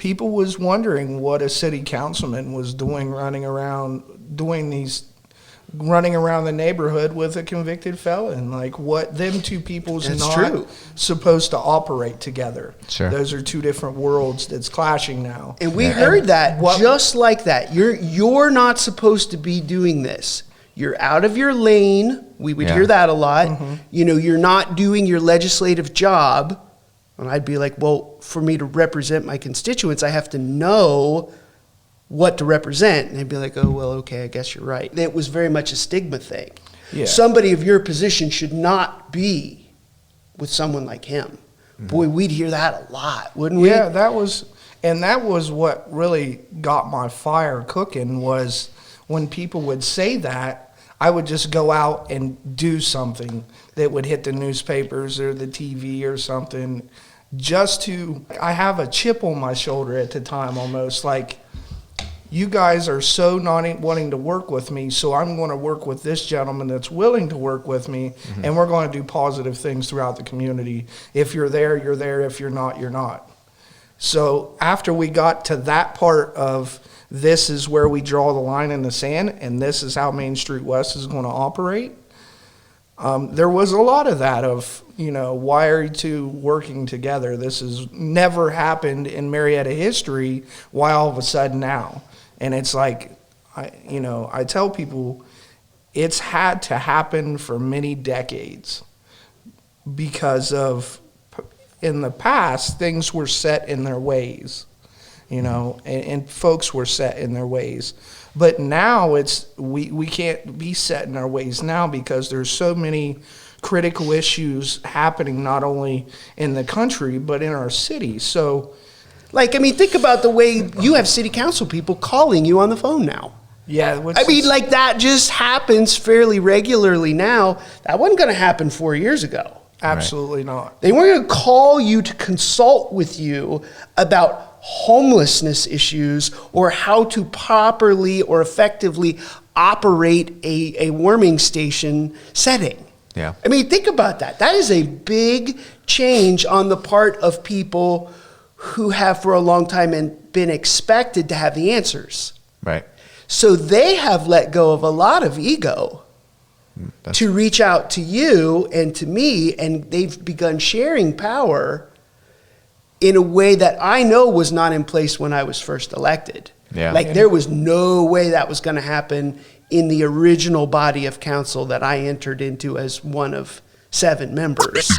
people was wondering what a city councilman was doing running around the neighborhood with a convicted felon. Like, what, them two people's not supposed to operate together. Sure. Those are two different worlds that's clashing now. And we heard that just like that. You're not supposed to be doing this. You're out of your lane. We would hear that a lot. Mm-hmm. You know, you're not doing your legislative job. And I'd be like, well, for me to represent my constituents, I have to know what to represent. And they'd be like, oh, well, okay, I guess you're right. It was very much a stigma thing. Yeah. Somebody of your position should not be with someone like him. Mm-hmm. Boy, we'd hear that a lot, wouldn't we? Yeah, that was what really got my fire cooking, was when people would say that, I would just go out and do something that would hit the newspapers or the TV or something, I have a chip on my shoulder at the time almost, like, you guys are so not wanting to work with me, so I'm going to work with this gentleman that's willing to work with me, and we're going to do positive things throughout the community. If you're there, you're there. If you're not, you're not. So after we got to that part of, this is where we draw the line in the sand, and this is how Main Street West is going to operate, there was a lot of that of, you know, why are you two working together? This has never happened in Marietta history. Why all of a sudden now? And it's like, I tell people it's had to happen for many decades, because of, in the past, things were set in their ways. You know, and folks were set in their ways. But now we can't be set in our ways now, because there's so many critical issues happening, not only in the country, but in our city. So, like, I mean, think about the way you have city council people calling you on the phone now. Yeah. I mean, like, that just happens fairly regularly now. That wasn't going to happen 4 years ago. Absolutely not. They weren't going to call you to consult with you about homelessness issues or how to properly or effectively operate a warming station setting. Yeah. I mean, think about that. That is a big change on the part of people who have for a long time and been expected to have the answers. Right. So they have let go of a lot of ego to reach out to you and to me, and they've begun sharing power in a way that I know was not in place when I was first elected. Yeah. Like, there was no way that was going to happen in the original body of council that I entered into as one of 7 members.